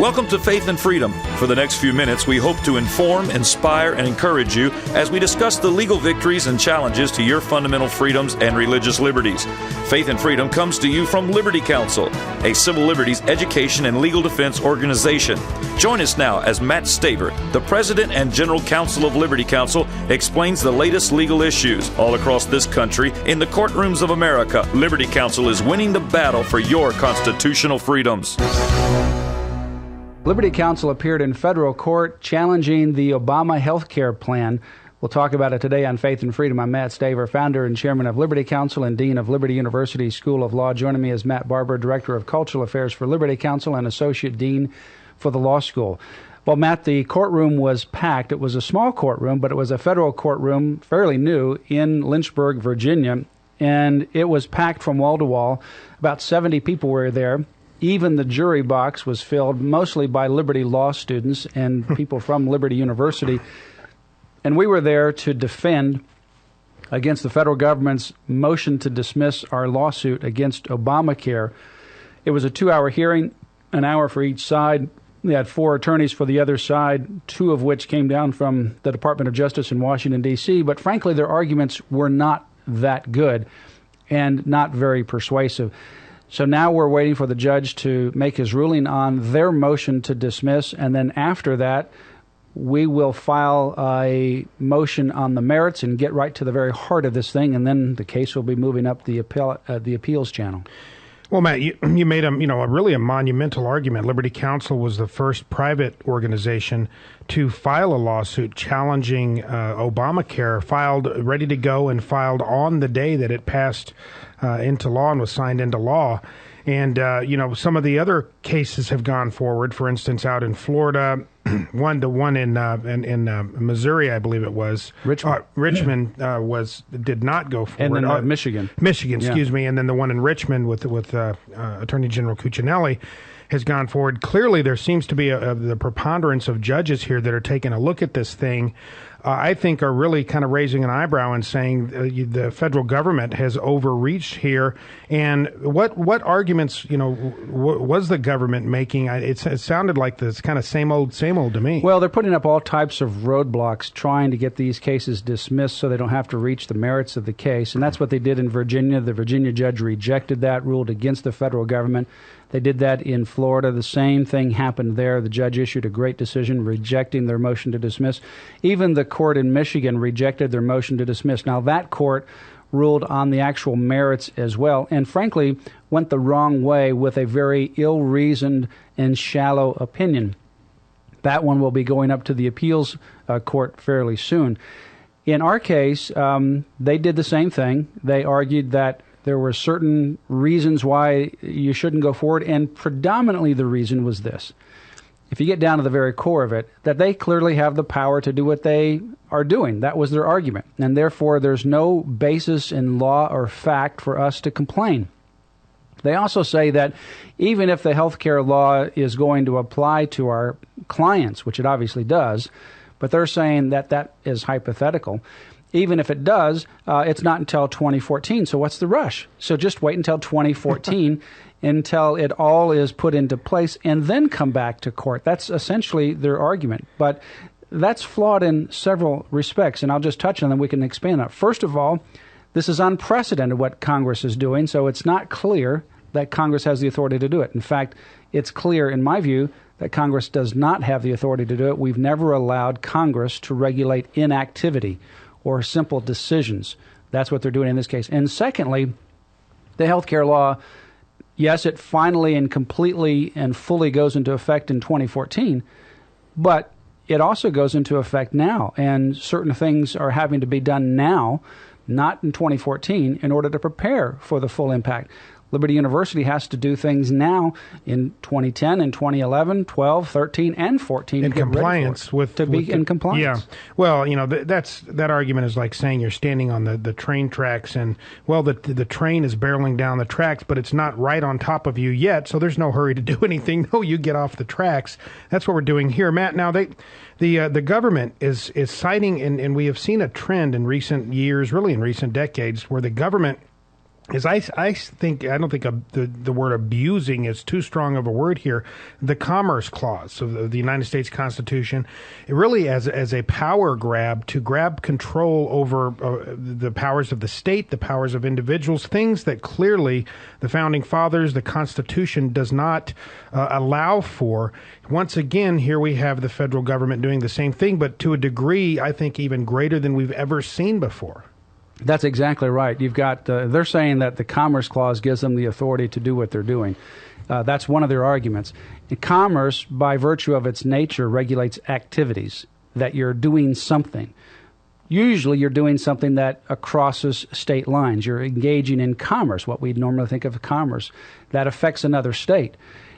Welcome to Faith and Freedom. For the next few minutes, we hope to inform, inspire, and encourage you as we discuss the legal victories and challenges to your fundamental freedoms and religious liberties. Faith and Freedom comes to you from Liberty Counsel, a civil liberties education and legal defense organization. Join us now as Matt Barber, the President and General Counsel of Liberty Counsel, explains the latest legal issues all across this country in the courtrooms of America. Liberty Counsel is winning the battle for your constitutional freedoms. Liberty Counsel appeared in federal court challenging the Obama health care plan. We'll talk about it today on Faith and Freedom. I'm Matt Barber, founder and chairman of Liberty Counsel and dean of Liberty University School of Law. Joining me is Matt Barber, director of cultural affairs for Liberty Counsel and associate dean for the law school. Well, Matt, the courtroom was packed. It was a small courtroom, but it was a federal courtroom, fairly new, in Lynchburg, Virginia, and it was packed from wall to wall. About 70 people were there. Even the jury box was filled mostly by Liberty Law students and people from Liberty University. And we were there to defend against the federal government's motion to dismiss our lawsuit against Obamacare. It was a 2-hour hearing, an hour for each side. We had 4 attorneys for the other side, 2 of which came down from the Department of Justice in Washington, D.C. But frankly, their arguments were not that good and not very persuasive. So now we're waiting for the judge to make his ruling on their motion to dismiss, and then after that, we will file a motion on the merits and get right to the very heart of this thing, and then the case will be moving up the appeals channel. Well, Matt, you made a really monumental argument. Liberty Counsel was the first private organization to file a lawsuit challenging Obamacare, filed ready to go and filed on the day that it passed into law and was signed into law. And, some of the other cases have gone forward. For instance, out in Florida, the one in Missouri, I believe it was. Richmond did not go forward. And then Michigan. Excuse me. And then the one in Richmond with Attorney General Cuccinelli has gone forward. Clearly, there seems to be the preponderance of judges here that are taking a look at this thing. I think are really kind of raising an eyebrow and saying the federal government has overreached here. And what arguments, was the government making? It sounded like this kind of same old to me. Well, they're putting up all types of roadblocks trying to get these cases dismissed so they don't have to reach the merits of the case. And that's what they did in Virginia. The Virginia judge rejected that, ruled against the federal government. They did that in Florida. The same thing happened there. The judge issued a great decision rejecting their motion to dismiss. Even the court in Michigan rejected their motion to dismiss. Now, that court ruled on the actual merits as well, and frankly, went the wrong way with a very ill-reasoned and shallow opinion. That one will be going up to the appeals court fairly soon. In our case, they did the same thing. They argued that there were certain reasons why you shouldn't go forward, and predominantly the reason was this. If you get down to the very core of it, that they clearly have the power to do what they are doing. That was their argument, and therefore there's no basis in law or fact for us to complain. They also say that even if the health care law is going to apply to our clients, which it obviously does, but they're saying that that is hypothetical. Even if it does, it's not until 2014. So what's the rush? So just wait until 2014 until it all is put into place and then come back to court. That's essentially their argument. But that's flawed in several respects, and I'll just touch on them. We can expand on it. First of all, this is unprecedented what Congress is doing, so it's not clear that Congress has the authority to do it. In fact, it's clear, in my view, that Congress does not have the authority to do it. We've never allowed Congress to regulate inactivity or simple decisions. That's what they're doing in this case. And secondly, the health care law, yes, it finally and completely and fully goes into effect in 2014, but it also goes into effect now, and certain things are having to be done now, not in 2014, in order to prepare for the full impact. Liberty University has to do things now in 2010 and 2011, 12, 13, and 14 in compliance in compliance. Yeah. Well, that argument is like saying you're standing on the train tracks and, well, the train is barreling down the tracks, but it's not right on top of you yet, so there's no hurry to do anything. No, you get off the tracks. That's what we're doing here, Matt. Now, the government is citing, and we have seen a trend in recent years, really in recent decades, where the government is I think, I don't think the word abusing is too strong of a word here. The Commerce Clause of the United States Constitution, it really as a power grab to grab control over the powers of the state, the powers of individuals, things that clearly the Founding Fathers, the Constitution does not allow for. Once again, here we have the federal government doing the same thing, but to a degree, I think, even greater than we've ever seen before. That's exactly right. You've got they're saying that the Commerce Clause gives them the authority to do what they're doing. That's one of their arguments. And commerce, by virtue of its nature, regulates activities, that you're doing something. Usually you're doing something that crosses state lines. You're engaging in commerce, what we'd normally think of as commerce, that affects another state.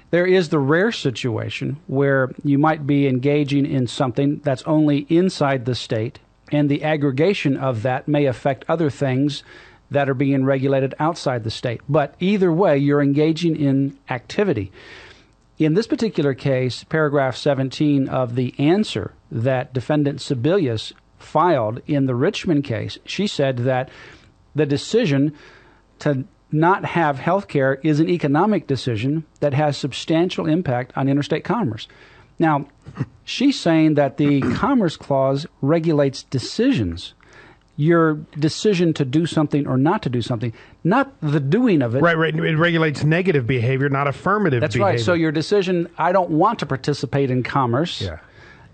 There is the rare situation where you might be engaging in something that's only inside the state, and the aggregation of that may affect other things that are being regulated outside the state. But either way, you're engaging in activity. In this particular case, paragraph 17 of the answer that defendant Sebelius filed in the Richmond case, she said that the decision to not have health care is an economic decision that has substantial impact on interstate commerce. Now, she's saying that the Commerce Clause regulates decisions, your decision to do something or not to do something, not the doing of it. Right. It regulates negative behavior, not affirmative behavior. That's right. So your decision, I don't want to participate in commerce. Yeah.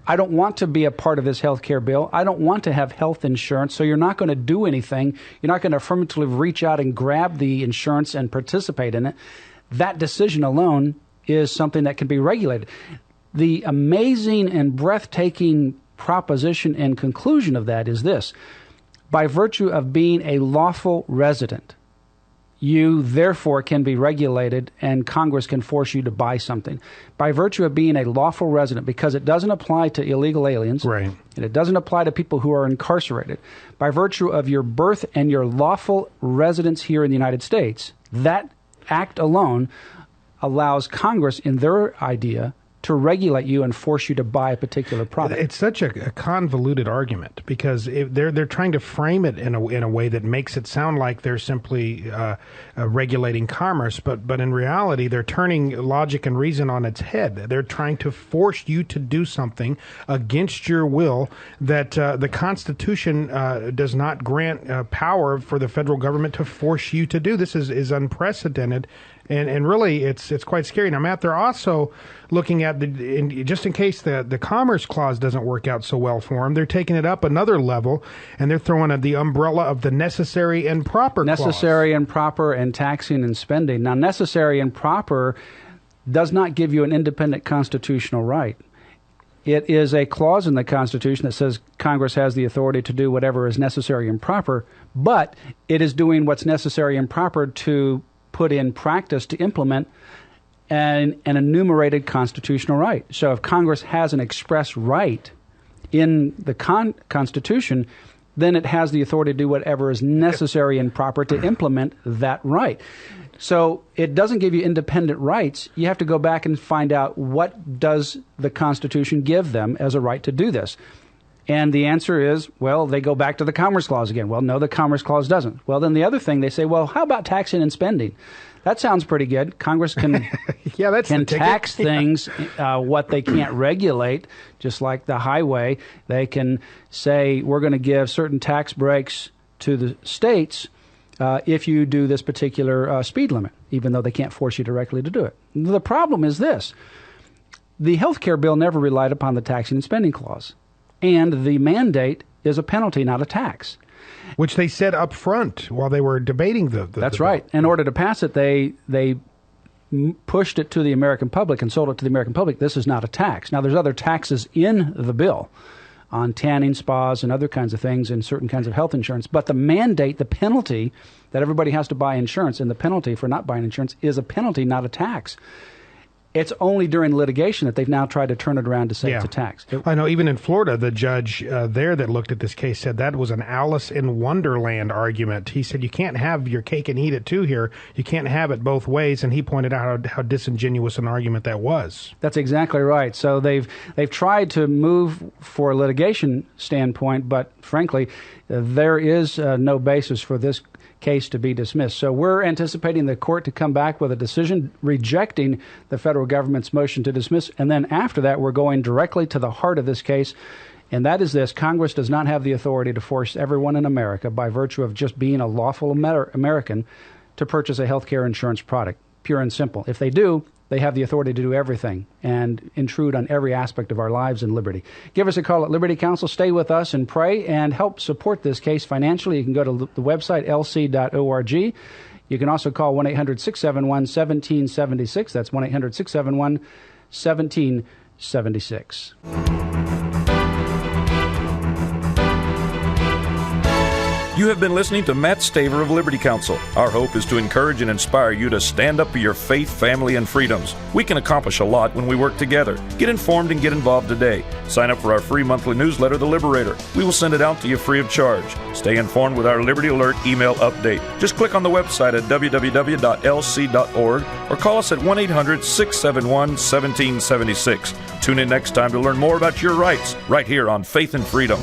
I don't want to be a part of this health care bill. I don't want to have health insurance, so you're not going to do anything. You're not going to affirmatively reach out and grab the insurance and participate in it. That decision alone is something that can be regulated. The amazing and breathtaking proposition and conclusion of that is this. By virtue of being a lawful resident, you therefore can be regulated and Congress can force you to buy something. By virtue of being a lawful resident, because it doesn't apply to illegal aliens, right, and it doesn't apply to people who are incarcerated, by virtue of your birth and your lawful residence here in the United States, that act alone allows Congress, in their idea, to regulate you and force you to buy a particular product. It's such a convoluted argument because they're trying to frame it in a way that makes it sound like they're simply regulating commerce, but in reality they're turning logic and reason on its head. They're trying to force you to do something against your will that the Constitution does not grant power for the federal government to force you to do. This is unprecedented. And really, it's quite scary. Now, Matt, they're also looking at, just in case the Commerce Clause doesn't work out so well for them, they're taking it up another level, and they're throwing the umbrella of the necessary and proper clause. Necessary and proper and taxing and spending. Now, necessary and proper does not give you an independent constitutional right. It is a clause in the Constitution that says Congress has the authority to do whatever is necessary and proper, but it is doing what's necessary and proper to put in practice to implement an enumerated constitutional right. So if Congress has an express right in the Constitution, then it has the authority to do whatever is necessary and proper to implement that right. So it doesn't give you independent rights. You have to go back and find out what does the Constitution give them as a right to do this. And the answer is, well, they go back to the Commerce Clause again. Well, no, the Commerce Clause doesn't. Well, then the other thing they say, well, how about taxing and spending? That sounds pretty good. Congress can can tax things what they can't regulate, just like the highway. They can say we're going to give certain tax breaks to the states if you do this particular speed limit, even though they can't force you directly to do it. The problem is this. The health care bill never relied upon the taxing and spending clause. And the mandate is a penalty, not a tax. Which they said up front while they were debating the That's right. In order to pass it, they pushed it to the American public and sold it to the American public. This is not a tax. Now, there's other taxes in the bill on tanning spas and other kinds of things and certain kinds of health insurance. But the mandate, the penalty that everybody has to buy insurance, and the penalty for not buying insurance is a penalty, not a tax. It's only during litigation that they've now tried to turn it around to say it's a tax. I know even in Florida, the judge there that looked at this case said that was an Alice in Wonderland argument. He said you can't have your cake and eat it too here. You can't have it both ways. And he pointed out how disingenuous an argument that was. That's exactly right. So they've tried to move for a litigation standpoint, but frankly, there is no basis for this case to be dismissed. So we're anticipating the court to come back with a decision rejecting the federal government's motion to dismiss. And then after that, we're going directly to the heart of this case. And that is this: Congress does not have the authority to force everyone in America, by virtue of just being a lawful American, to purchase a health care insurance product. Pure and simple. If they do, they have the authority to do everything and intrude on every aspect of our lives and liberty. Give us a call at Liberty Counsel. Stay with us and pray and help support this case financially. You can go to the website lc.org. You can also call 1-800-671-1776. That's 1-800-671-1776. You have been listening to Matt Staver of Liberty Counsel. Our hope is to encourage and inspire you to stand up for your faith, family, and freedoms. We can accomplish a lot when we work together. Get informed and get involved today. Sign up for our free monthly newsletter, The Liberator. We will send it out to you free of charge. Stay informed with our Liberty Alert email update. Just click on the website at www.lc.org or call us at 1-800-671-1776. Tune in next time to learn more about your rights right here on Faith and Freedom.